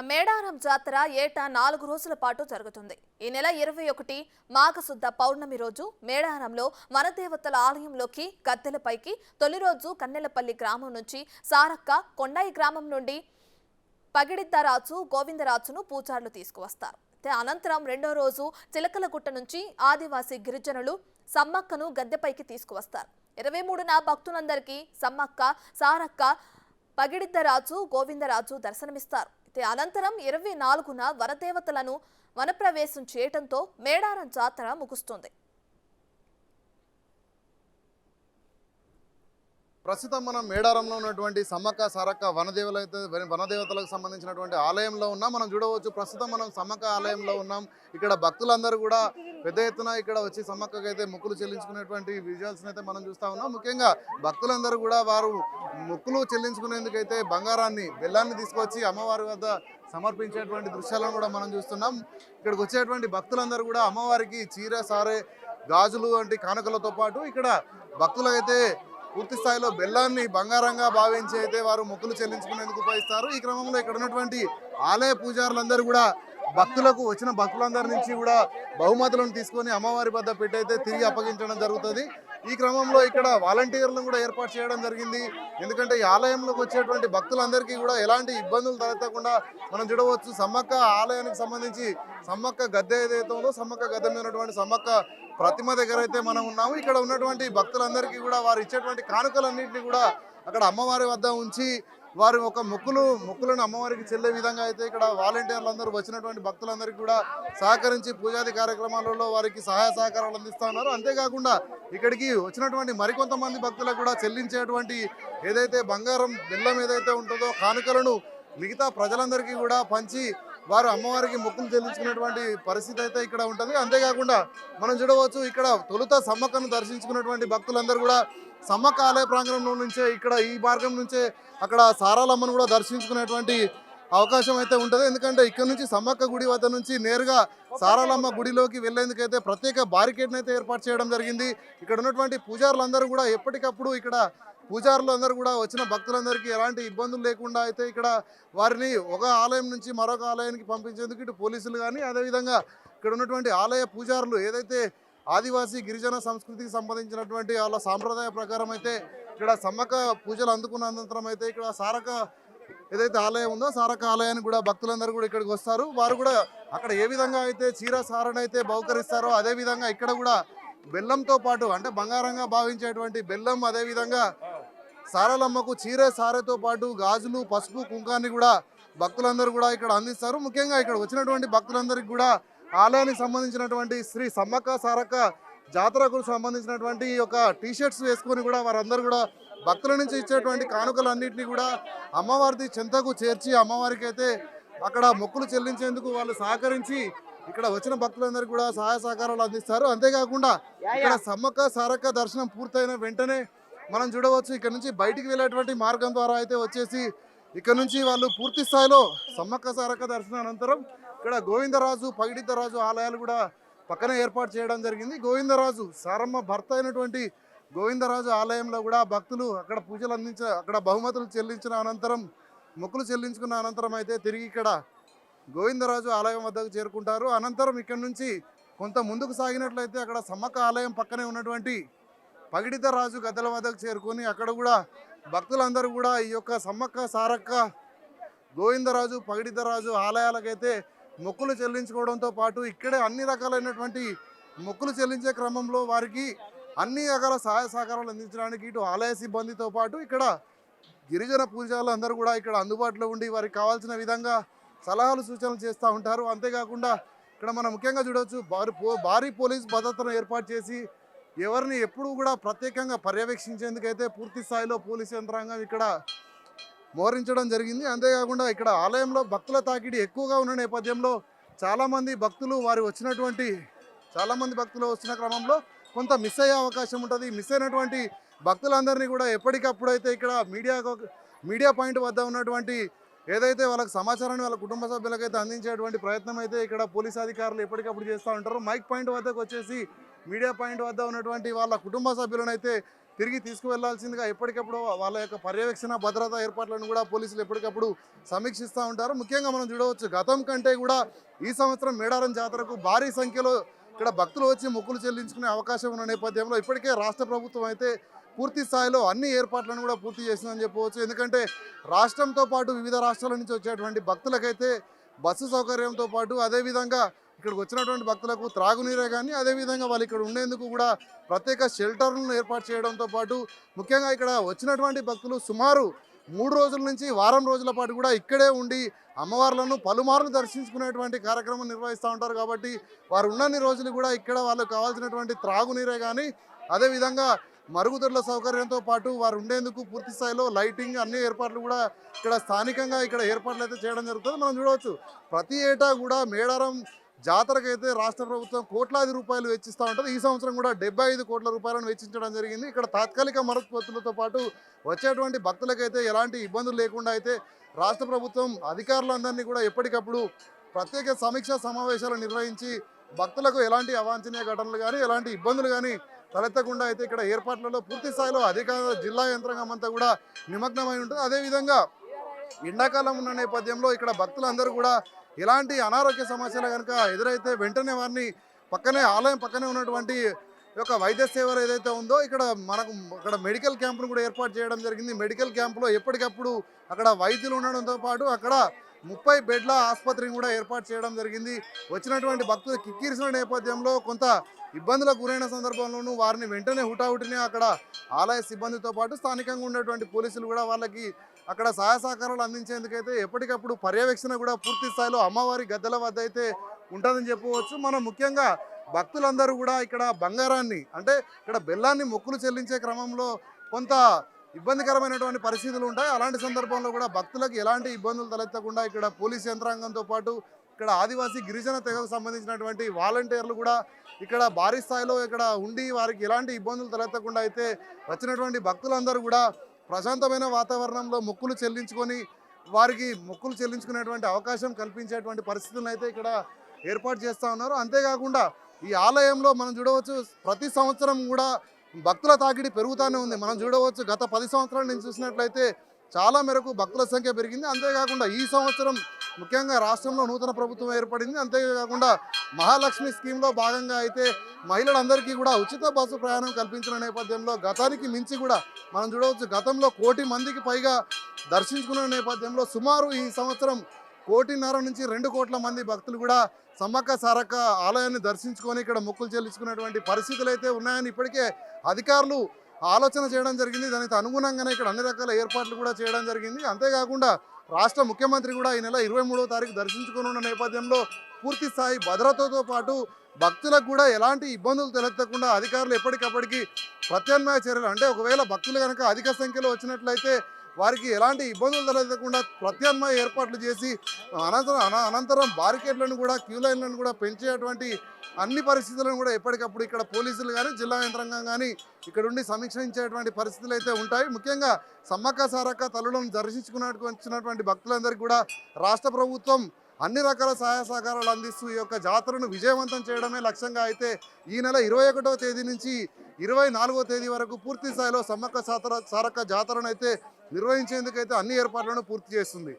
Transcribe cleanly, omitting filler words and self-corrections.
మేడారం జాతర ఏటా 4 రోజుల పాటు జరుగుతుంది. ఈ నెల 21 మాఘశుద్ధ పౌర్ణమి రోజు మేడారంలో వనదేవతల ఆలయంలోకి గద్దెలపైకి తొలి రోజు కన్నెలపల్లి గ్రామం నుంచి సారక్క, కొండాయి గ్రామం నుండి పగిడిద్దరాజు, గోవిందరాజును పూజారులు తీసుకువస్తారు. అనంతరం రెండో రోజు చిలకలగుట్ట నుంచి ఆదివాసీ గిరిజనులు సమ్మక్కను గద్దెపైకి తీసుకువస్తారు. 23న భక్తులందరికీ సమ్మక్క, సారక్క, పగిడిద్దరాజు, గోవిందరాజు దర్శనమిస్తారు. అనంతరం 24న వనదేవతలను వనప్రవేశం చేయడంతో మేడారం జాతర ముగుస్తుంది. ప్రస్తుతం మనం మేడారంలో ఉన్నటువంటి సమ్మక్క సారక్క వనదేవతలకు సంబంధించినటువంటి ఆలయంలో ఉన్నాం. మనం చూడవచ్చు, ప్రస్తుతం మనం సమ్మక్క ఆలయంలో ఉన్నాం. ఇక్కడ భక్తులందరూ కూడా పెద్ద ఎత్తున ఇక్కడ వచ్చి సమ్మక్కకి అయితే మొక్కులు చెల్లించుకునేటువంటి విజువల్స్ అయితే మనం చూస్తూ ఉన్నాం. ముఖ్యంగా భక్తులందరూ కూడా వారు మొక్కులు చెల్లించుకునేందుకైతే బంగారాన్ని, బెల్లాన్ని తీసుకొచ్చి అమ్మవారి వద్ద సమర్పించేటువంటి దృశ్యాలను కూడా మనం చూస్తున్నాం. ఇక్కడికి వచ్చేటువంటి భక్తులందరూ కూడా అమ్మవారికి చీర, సారే, గాజులు వంటి కానుకలతో పాటు ఇక్కడ భక్తులైతే పూర్తి స్థాయిలో బెల్లాన్ని బంగారంగా భావించి అయితే వారు మొక్కులు చెల్లించుకునేందుకు ఉపయోగిస్తారు. ఈ క్రమంలో ఇక్కడ ఉన్నటువంటి ఆలయ పూజారులందరూ కూడా వచ్చిన భక్తులందరి నుంచి కూడా బహుమతులను తీసుకొని అమ్మవారి వద్ద పెట్టి అయితే తిరిగి అప్పగించడం జరుగుతుంది. ఈ క్రమంలో ఇక్కడ వాలంటీర్లను కూడా ఏర్పాటు చేయడం జరిగింది. ఎందుకంటే ఈ ఆలయంలోకి వచ్చేటువంటి భక్తులందరికీ కూడా ఎలాంటి ఇబ్బందులు తలెత్తకుండా మనం చూడవచ్చు. సమ్మక్క ఆలయానికి సంబంధించి సమ్మక్క గద్దె ఏదైతే ఉందో, సమ్మక్క గద్దె మీద ఉన్నటువంటి సమ్మక్క ప్రతిమ దగ్గర అయితే మనం ఉన్నాము. ఇక్కడ ఉన్నటువంటి భక్తులందరికీ కూడా వారు ఇచ్చేటువంటి కానుకలన్నింటినీ కూడా అక్కడ అమ్మవారి వద్ద ఉంచి వారు ఒక మొక్కులను అమ్మవారికి చెల్లే విధంగా అయితే ఇక్కడ వాలంటీర్లు అందరూ వచ్చినటువంటి భక్తులందరికీ కూడా సహకరించి పూజాది కార్యక్రమాలలో వారికి సహాయ సహకారాలు అందిస్తూ ఉన్నారు. అంతేకాకుండా ఇక్కడికి వచ్చినటువంటి మరికొంతమంది భక్తులకు కూడా చెల్లించేటువంటి ఏదైతే బంగారం, బెల్లం ఏదైతే ఉంటుందో కానుకలను మిగతా ప్రజలందరికీ కూడా పంచి వారు అమ్మవారికి మొక్కులు చెల్లించుకునేటువంటి పరిస్థితి అయితే ఇక్కడ ఉంటుంది. అంతేకాకుండా మనం చూడవచ్చు, ఇక్కడ తొలుత సమ్మక్కను దర్శించుకున్నటువంటి భక్తులందరూ కూడా సమ్మక్క ఆలయ ప్రాంగణంలో నుంచే ఇక్కడ ఈ మార్గం నుంచే అక్కడ సారాలమ్మను కూడా దర్శించుకునేటువంటి అవకాశం అయితే ఉంటుంది. ఎందుకంటే ఇక్కడ నుంచి సమ్మక్క గుడి వద్ద నుంచి నేరుగా సారాలమ్మ గుడిలోకి వెళ్లేందుకైతే ప్రత్యేక బారికేడ్ని అయితే ఏర్పాటు చేయడం జరిగింది. ఇక్కడ ఉన్నటువంటి పూజారులందరూ కూడా ఎప్పటికప్పుడు ఇక్కడ పూజారులందరూ కూడా వచ్చిన భక్తులందరికీ ఎలాంటి ఇబ్బందులు లేకుండా అయితే ఇక్కడ వారిని ఒక ఆలయం నుంచి మరొక ఆలయానికి పంపించేందుకు ఇటు పోలీసులు కానీ, అదేవిధంగా ఇక్కడ ఉన్నటువంటి ఆలయ పూజారులు ఏదైతే ఆదివాసీ గిరిజన సంస్కృతికి సంబంధించినటువంటి వాళ్ళ సాంప్రదాయ ప్రకారం అయితే ఇక్కడ సమ్మక్క పూజలు అందుకున్న అనంతరం అయితే ఇక్కడ సారక్క ఏదైతే ఆలయం ఉందో సారక్క ఆలయానికి కూడా భక్తులందరూ కూడా ఇక్కడికి వస్తారు. వారు కూడా అక్కడ ఏ విధంగా అయితే చీర సారణ అయితే బహుకరిస్తారో అదేవిధంగా ఇక్కడ కూడా బెల్లంతో పాటు, అంటే బంగారంగా భావించేటువంటి బెల్లం, అదేవిధంగా సారలమ్మకు చీర సారెతో పాటు గాజులు, పసుపు, కుంకాన్ని కూడా భక్తులందరూ కూడా ఇక్కడ అందిస్తారు. ముఖ్యంగా ఇక్కడ వచ్చినటువంటి భక్తులందరికీ కూడా ఆలయానికి సంబంధించినటువంటి శ్రీ సమ్మక్క సారక్క జాతరకు సంబంధించినటువంటి ఒక టీషర్ట్స్ వేసుకొని కూడా వారందరూ కూడా భక్తుల నుంచి ఇచ్చేటువంటి కానుకలన్నింటినీ కూడా అమ్మవారి చెంతకు చేర్చి అమ్మవారికి అయితే అక్కడ మొక్కులు చెల్లించేందుకు వాళ్ళు సహకరించి ఇక్కడ వచ్చిన భక్తులందరికీ కూడా సహాయ సహకారాలు అందిస్తారు. అంతేకాకుండా ఇక్కడ సమ్మక్క సారక్క దర్శనం పూర్తయిన వెంటనే మనం చూడవచ్చు, ఇక్కడ నుంచి బయటికి వెళ్ళేటువంటి మార్గం ద్వారా అయితే వచ్చేసి ఇక్కడ నుంచి వాళ్ళు పూర్తి స్థాయిలో సమ్మక్క సారక్క దర్శనం అనంతరం ఇక్కడ గోవిందరాజు, పగిడిద్దరాజు ఆలయాలు కూడా పక్కనే ఏర్పాటు చేయడం జరిగింది. గోవిందరాజు సారమ్మ భర్త అయినటువంటి గోవిందరాజు ఆలయంలో కూడా భక్తులు అక్కడ పూజలు అక్కడ బహుమతులు చెల్లించిన అనంతరం, మొక్కులు చెల్లించుకున్న అనంతరం అయితే తిరిగి ఇక్కడ గోవిందరాజు ఆలయం వద్దకు చేరుకుంటారు. అనంతరం ఇక్కడ నుంచి కొంత ముందుకు సాగినట్లయితే అక్కడ సమ్మక్క ఆలయం పక్కనే ఉన్నటువంటి పగిడిద్దరాజు గద్దెల వద్దకు చేరుకొని అక్కడ కూడా భక్తులందరూ కూడా ఈ యొక్క సమ్మక్క సారక్క, గోవిందరాజు, పగిడిద్దరాజు ఆలయాలకైతే మొక్కులు చెల్లించుకోవడంతో పాటు ఇక్కడే అన్ని రకాలైనటువంటి మొక్కులు చెల్లించే క్రమంలో వారికి అన్ని రకాల సహాయ సహకారాలు అందించడానికి ఇటు ఆలయ సిబ్బందితో పాటు ఇక్కడ గిరిజన పూజారులు అందరూ కూడా ఇక్కడ అందుబాటులో ఉండి వారికి కావాల్సిన విధంగా సలహాలు, సూచనలు చేస్తూ ఉంటారు. అంతేకాకుండా ఇక్కడ మనం ముఖ్యంగా చూడవచ్చు, భారీ పోలీస్ భద్రతను ఏర్పాటు చేసి ఎవరిని ఎప్పుడూ కూడా ప్రత్యేకంగా పర్యవేక్షించేందుకైతే పూర్తి స్థాయిలో పోలీస్ యంత్రాంగం ఇక్కడ మోహరించడం జరిగింది. అంతేకాకుండా ఇక్కడ ఆలయంలో భక్తుల తాకిడి ఎక్కువగా ఉన్న నేపథ్యంలో చాలామంది భక్తులు వచ్చిన క్రమంలో కొంత మిస్ అయ్యే అవకాశం ఉంటుంది. మిస్ అయినటువంటి భక్తులందరినీ కూడా ఎప్పటికప్పుడు అయితే ఇక్కడ మీడియా పాయింట్ వద్ద ఉన్నటువంటి ఏదైతే వాళ్ళకి సమాచారాన్ని వాళ్ళ కుటుంబ సభ్యులకైతే అందించేటువంటి ప్రయత్నం అయితే ఇక్కడ పోలీస్ అధికారులు ఎప్పటికప్పుడు చేస్తూ ఉంటారు. మైక్ పాయింట్ వద్దకు వచ్చేసి మీడియా పాయింట్ వద్ద ఉన్నటువంటి వాళ్ళ కుటుంబ సభ్యులను అయితే తిరిగి తీసుకువెళ్లాల్సిందిగా ఎప్పటికప్పుడు వాళ్ళ యొక్క పర్యవేక్షణ భద్రతా ఏర్పాట్లను కూడా పోలీసులు ఎప్పటికప్పుడు సమీక్షిస్తూ ఉంటారు. ముఖ్యంగా మనం చూడవచ్చు గతం కంటే కూడా ఈ సంవత్సరం మేడారం జాతరకు భారీ సంఖ్యలో ఇక్కడ భక్తులు వచ్చి మొక్కులు చెల్లించుకునే అవకాశం ఉన్న నేపథ్యంలో ఇప్పటికే రాష్ట్ర ప్రభుత్వం అయితే పూర్తి స్థాయిలో అన్ని ఏర్పాట్లను కూడా పూర్తి చేసిందని చెప్పవచ్చు. ఎందుకంటే రాష్ట్రంతో పాటు వివిధ రాష్ట్రాల నుంచి వచ్చేటువంటి భక్తులకైతే బస్సు సౌకర్యంతో పాటు అదేవిధంగా ఇక్కడికి వచ్చినటువంటి భక్తులకు త్రాగునీరే కానీ అదేవిధంగా వాళ్ళు ఇక్కడ ఉండేందుకు కూడా ప్రత్యేక షెల్టర్లను ఏర్పాటు చేయడంతో పాటు ముఖ్యంగా ఇక్కడ వచ్చినటువంటి భక్తులు సుమారు 3 రోజుల నుంచి వారం రోజుల పాటు కూడా ఇక్కడే ఉండి అమ్మవార్లను పలుమార్లు దర్శించుకునేటువంటి కార్యక్రమం నిర్వహిస్తూ ఉంటారు. కాబట్టి వారు ఉన్నన్ని రోజులు కూడా ఇక్కడ వాళ్ళకు కావాల్సినటువంటి త్రాగునీరే కానీ అదేవిధంగా మరుగుదొడ్ల సౌకర్యంతో పాటు వారు ఉండేందుకు పూర్తి స్థాయిలో లైటింగ్ అన్ని ఏర్పాట్లు కూడా ఇక్కడ స్థానికంగా ఇక్కడ ఏర్పాట్లు అయితే చేయడం జరుగుతుంది. మనం చూడవచ్చు ప్రతి ఏటా కూడా మేడారం జాతరకైతే రాష్ట్ర ప్రభుత్వం కోట్లాది రూపాయలు వెచ్చిస్తూ ఉంటుంది. ఈ సంవత్సరం కూడా 75 కోట్ల రూపాయలను వెచ్చించడం జరిగింది. ఇక్కడ తాత్కాలిక మరమ్మతులతో పాటు వచ్చేటువంటి భక్తులకైతే ఎలాంటి ఇబ్బందులు లేకుండా అయితే రాష్ట్ర ప్రభుత్వం అధికారులందరినీ కూడా ఎప్పటికప్పుడు ప్రత్యేక సమీక్షా సమావేశాలు నిర్వహించి భక్తులకు ఎలాంటి అవాంఛనీయ ఘటనలు కానీ ఎలాంటి ఇబ్బందులు కానీ తలెత్తకుండా అయితే ఇక్కడ ఏర్పాట్లలో పూర్తి స్థాయిలో అధికార జిల్లా యంత్రాంగం అంతా కూడా నిమగ్నమై ఉంటుంది. అదేవిధంగా ఎండాకాలం ఉన్న నేపథ్యంలో ఇక్కడ భక్తులందరూ కూడా ఎలాంటి అనారోగ్య సమస్యలు కనుక ఎదురైతే వెంటనే వారిని ఆలయం పక్కనే ఉన్నటువంటి యొక్క వైద్య సేవలు ఏదైతే ఉందో ఇక్కడ మెడికల్ క్యాంపును కూడా ఏర్పాటు చేయడం జరిగింది. మెడికల్ క్యాంపులో ఎప్పటికప్పుడు అక్కడ వైద్యులు ఉండడంతో పాటు అక్కడ 30 బెడ్ల ఆసుపత్రిని కూడా ఏర్పాటు చేయడం జరిగింది. వచ్చినటువంటి భక్తులు కిక్కిరిసిన నేపథ్యంలో కొంత ఇబ్బందులకు గురైన సందర్భంలోనూ వారిని వెంటనే హుటాహుటినే అక్కడ ఆలయ సిబ్బందితో పాటు స్థానికంగా ఉన్నటువంటి పోలీసులు కూడా వాళ్ళకి అక్కడ సహాయ సహకారాలు అందించేందుకైతే ఎప్పటికప్పుడు పర్యవేక్షణ కూడా పూర్తి స్థాయిలో అమ్మవారి గద్దెల వద్ద అయితే ఉంటుందని చెప్పవచ్చు. మనం ముఖ్యంగా భక్తులందరూ కూడా ఇక్కడ బంగారాన్ని అంటే ఇక్కడ బెల్లాన్ని మొక్కులు చెల్లించే క్రమంలో కొంత ఇబ్బందికరమైనటువంటి పరిస్థితులు ఉంటాయి. అలాంటి సందర్భంలో కూడా భక్తులకు ఎలాంటి ఇబ్బందులు తలెత్తకుండా ఇక్కడ పోలీస్ యంత్రాంగంతో పాటు ఇక్కడ ఆదివాసీ గిరిజన తెగకు సంబంధించినటువంటి వాలంటీర్లు కూడా ఇక్కడ భారీ స్థాయిలో ఇక్కడ ఉండి వారికి ఎలాంటి ఇబ్బందులు తలెత్తకుండా అయితే వచ్చినటువంటి భక్తులందరూ కూడా ప్రశాంతమైన వాతావరణంలో మొక్కులు చెల్లించుకునేటువంటి అవకాశం కల్పించేటువంటి పరిస్థితులను అయితే ఇక్కడ ఏర్పాటు చేస్తూ ఉన్నారు. అంతేకాకుండా ఈ ఆలయంలో మనం చూడవచ్చు ప్రతి సంవత్సరం కూడా భక్తుల తాకిడి పెరుగుతూనే ఉంది. మనం చూడవచ్చు గత 10 సంవత్సరాల నుంచి చూసినట్లయితే చాలా మేరకు భక్తుల సంఖ్య పెరిగింది. అంతేకాకుండా ఈ సంవత్సరం ముఖ్యంగా రాష్ట్రంలో నూతన ప్రభుత్వం ఏర్పడింది. అంతేకాకుండా మహాలక్ష్మి స్కీమ్లో భాగంగా అయితే మహిళలందరికీ కూడా ఉచిత బస్సు ప్రయాణం కల్పించిన నేపథ్యంలో గతానికి మించి కూడా మనం చూడవచ్చు గతంలో 1 కోటి మందికి పైగా దర్శించుకున్న నేపథ్యంలో సుమారు ఈ సంవత్సరం 1.5 కోటి నుంచి 2 కోట్ల మంది భక్తులు కూడా సమ్మక్క సారక్క ఆలయాన్ని దర్శించుకొని ఇక్కడ మొక్కులు చెల్లించుకునేటువంటి పరిస్థితులు అయితే ఉన్నాయని ఇప్పటికే అధికారులు ఆలోచన చేయడం జరిగింది. దానికి అనుగుణంగానే ఇక్కడ అన్ని రకాల ఏర్పాట్లు కూడా చేయడం జరిగింది. అంతేకాకుండా రాష్ట్ర ముఖ్యమంత్రి కూడా ఈ నెల 23వ తారీఖు దర్శించుకున్న నేపథ్యంలో పూర్తి స్థాయి భద్రతతో పాటు భక్తులకు కూడా ఎలాంటి ఇబ్బందులు తలెత్తకుండా అధికారులు ఎప్పటికప్పటికి ప్రత్యామ్నాయ చర్యలు అంటే ఒకవేళ భక్తులు కనుక అధిక సంఖ్యలో వచ్చినట్లయితే వారికి ఎలాంటి ఇబ్బందులు తలెత్తకుండా ప్రత్యామ్నాయ ఏర్పాట్లు చేసి అనంతరం బారికేడ్లను కూడా క్యూ లైన్లను కూడా పెంచేటువంటి అన్ని పరిస్థితులను కూడా ఎప్పటికప్పుడు ఇక్కడ పోలీసులు కానీ జిల్లా యంత్రాంగం కానీ ఇక్కడ ఉండి సమీక్షించేటువంటి పరిస్థితులు అయితే ఉంటాయి. ముఖ్యంగా సమ్మక్క సారక్క తల్లులను వచ్చినటువంటి భక్తులందరికీ కూడా రాష్ట్ర ప్రభుత్వం అన్ని రకాల సహాయ సహకారాలు అందిస్తూ ఈ యొక్క జాతరను విజయవంతం చేయడమే లక్ష్యంగా అయితే ఈ నెల 21వ తేదీ నుంచి 24వ తేదీ వరకు పూర్తి స్థాయిలో సమ్మక్క సారక్క జాతరను అయితే నిర్వహించేందుకైతే అన్ని ఏర్పాట్లను పూర్తి చేస్తుంది.